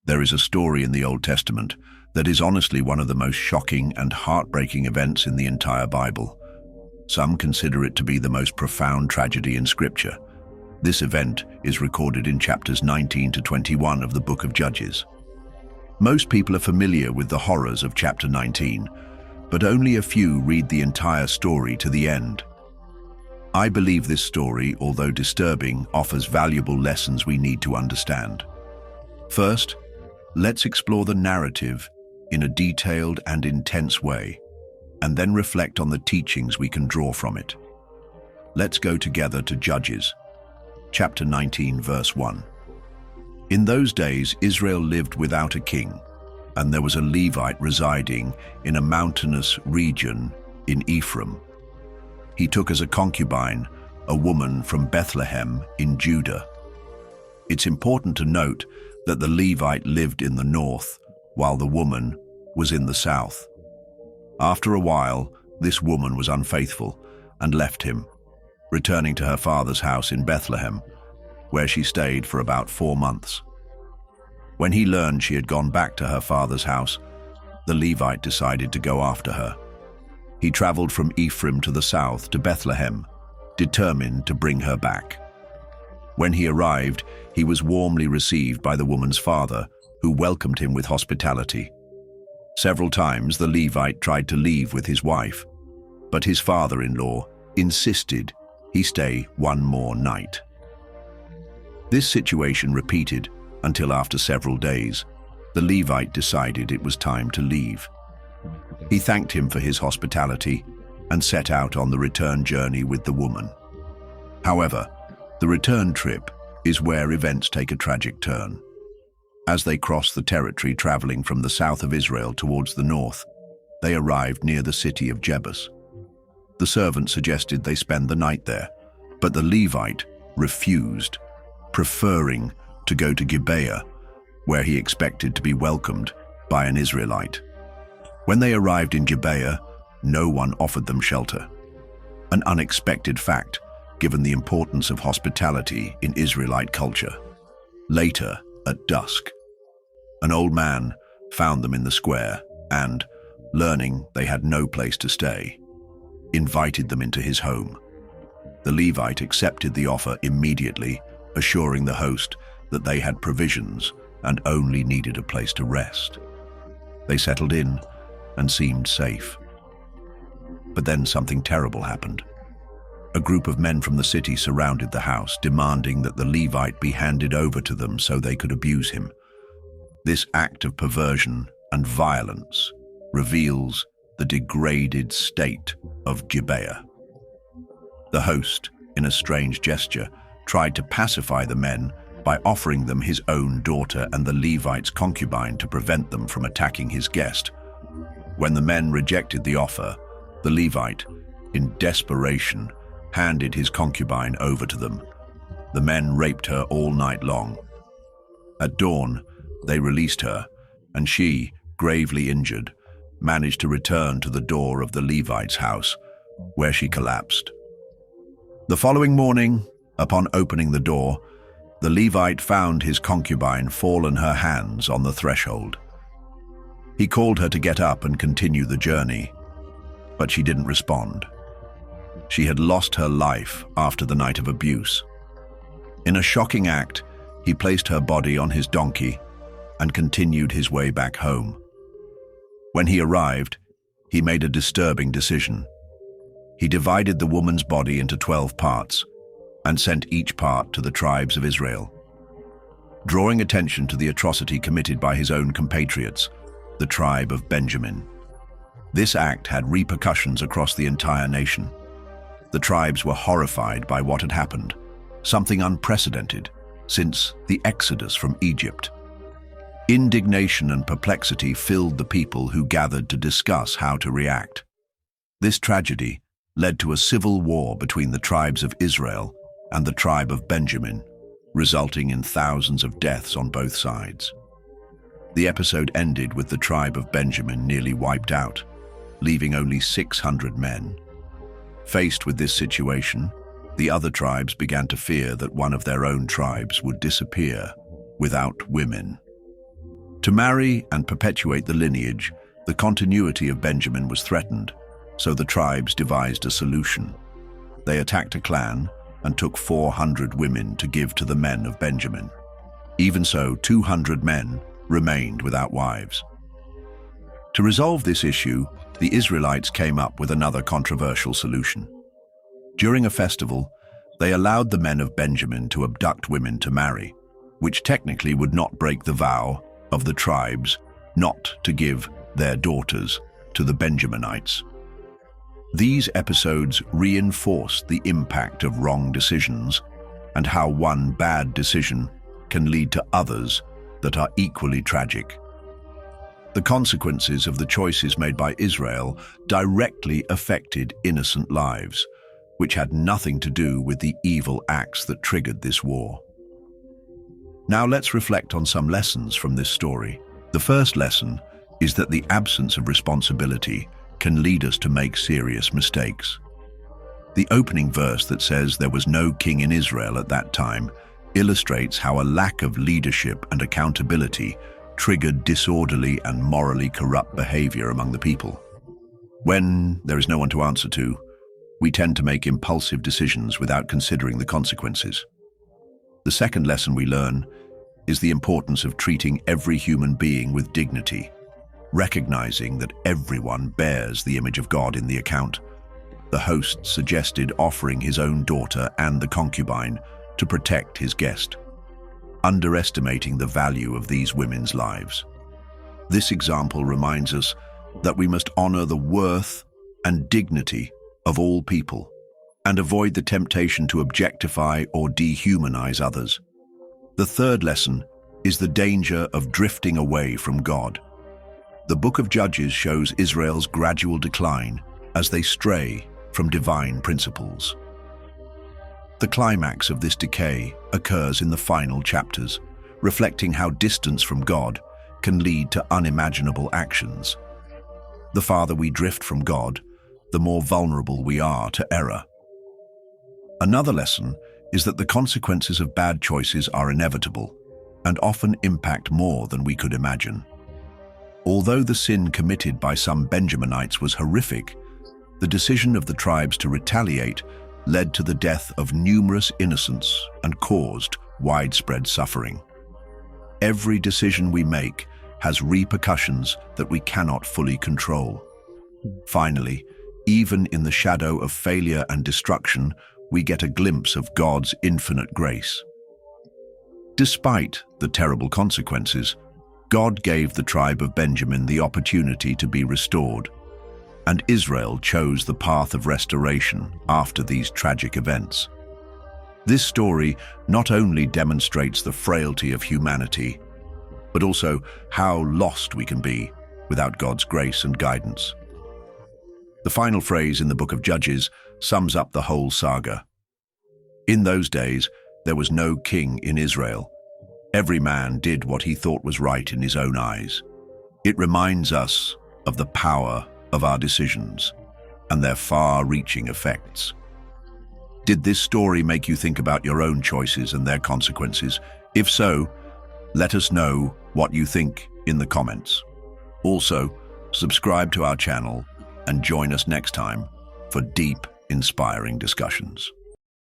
There is a story in the Old Testament that is honestly one of the most shocking and heartbreaking events in the entire Bible. Some consider it to be the most profound tragedy in Scripture. This event is recorded in chapters 19 to 21 of the book of Judges. Most people are familiar with the horrors of chapter 19, but only a few read the entire story to the end. I believe this story, although disturbing, offers valuable lessons we need to understand. First, let's explore the narrative in a detailed and intense way, and then reflect on the teachings we can draw from it. Let's go together to Judges, chapter 19, verse 1. In those days, Israel lived without a king, and there was a Levite residing in a mountainous region in Ephraim. He took as a concubine a woman from Bethlehem in Judah. It's important to note that the Levite lived in the north, while the woman was in the south. After a while, this woman was unfaithful and left him, returning to her father's house in Bethlehem, where she stayed for about 4 months. When he learned she had gone back to her father's house, the Levite decided to go after her. He traveled from Ephraim to the south to Bethlehem, determined to bring her back. When he arrived, he was warmly received by the woman's father, who welcomed him with hospitality. Several times the Levite tried to leave with his wife, but his father-in-law insisted he stay one more night. This situation repeated until after several days, the Levite decided it was time to leave. He thanked him for his hospitality and set out on the return journey with the woman. However, the return trip is where events take a tragic turn. As they cross the territory traveling from the south of Israel towards the north, they arrived near the city of Jebus. The servant suggested they spend the night there, but the Levite refused, preferring to go to Gibeah, where he expected to be welcomed by an Israelite. When they arrived in Gibeah, no one offered them shelter. An unexpected fact, given the importance of hospitality in Israelite culture. Later, at dusk, an old man found them in the square and, learning they had no place to stay, invited them into his home. The Levite accepted the offer immediately, assuring the host that they had provisions and only needed a place to rest. They settled in and seemed safe. But then something terrible happened. A group of men from the city surrounded the house, demanding that the Levite be handed over to them so they could abuse him. This act of perversion and violence reveals the degraded state of Gibeah. The host, in a strange gesture, tried to pacify the men by offering them his own daughter and the Levite's concubine to prevent them from attacking his guest. When the men rejected the offer, the Levite, in desperation, handed his concubine over to them. The men raped her all night long. At dawn, they released her, and she, gravely injured, managed to return to the door of the Levite's house, where she collapsed. The following morning, upon opening the door, the Levite found his concubine fall in her hands on the threshold. He called her to get up and continue the journey, but she didn't respond. She had lost her life after the night of abuse. In a shocking act, he placed her body on his donkey and continued his way back home. When he arrived, he made a disturbing decision. He divided the woman's body into 12 parts and sent each part to the tribes of Israel. Drawing attention to the atrocity committed by his own compatriots, the tribe of Benjamin. This act had repercussions across the entire nation. The tribes were horrified by what had happened, something unprecedented since the Exodus from Egypt. Indignation and perplexity filled the people who gathered to discuss how to react. This tragedy led to a civil war between the tribes of Israel and the tribe of Benjamin, resulting in thousands of deaths on both sides. The episode ended with the tribe of Benjamin nearly wiped out, leaving only 600 men. Faced with this situation, the other tribes began to fear that one of their own tribes would disappear without women. To marry and perpetuate the lineage, the continuity of Benjamin was threatened, so the tribes devised a solution. They attacked a clan and took 400 women to give to the men of Benjamin. Even so, 200 men remained without wives. To resolve this issue, the Israelites came up with another controversial solution. During a festival, they allowed the men of Benjamin to abduct women to marry, which technically would not break the vow of the tribes not to give their daughters to the Benjaminites. These episodes reinforced the impact of wrong decisions and how one bad decision can lead to others that are equally tragic. The consequences of the choices made by Israel directly affected innocent lives, which had nothing to do with the evil acts that triggered this war. Now let's reflect on some lessons from this story. The first lesson is that the absence of responsibility can lead us to make serious mistakes. The opening verse that says there was no king in Israel at that time illustrates how a lack of leadership and accountability triggered disorderly and morally corrupt behavior among the people. When there is no one to answer to, we tend to make impulsive decisions without considering the consequences. The second lesson we learn is the importance of treating every human being with dignity, recognizing that everyone bears the image of God in the account. The host suggested offering his own daughter and the concubine to protect his guest, underestimating the value of these women's lives. This example reminds us that we must honor the worth and dignity of all people and avoid the temptation to objectify or dehumanize others. The third lesson is the danger of drifting away from God. The book of Judges shows Israel's gradual decline as they stray from divine principles. The climax of this decay occurs in the final chapters, reflecting how distance from God can lead to unimaginable actions. The farther we drift from God, the more vulnerable we are to error. Another lesson is that the consequences of bad choices are inevitable and often impact more than we could imagine. Although the sin committed by some Benjaminites was horrific, the decision of the tribes to retaliate led to the death of numerous innocents and caused widespread suffering. Every decision we make has repercussions that we cannot fully control. Finally, even in the shadow of failure and destruction, we get a glimpse of God's infinite grace. Despite the terrible consequences, God gave the tribe of Benjamin the opportunity to be restored, and Israel chose the path of restoration after these tragic events. This story not only demonstrates the frailty of humanity, but also how lost we can be without God's grace and guidance. The final phrase in the book of Judges sums up the whole saga. In those days, there was no king in Israel. Every man did what he thought was right in his own eyes. It reminds us of the power of our decisions and their far-reaching effects. Did this story make you think about your own choices and their consequences? If so, let us know what you think in the comments. Also, subscribe to our channel and join us next time for deep, inspiring discussions.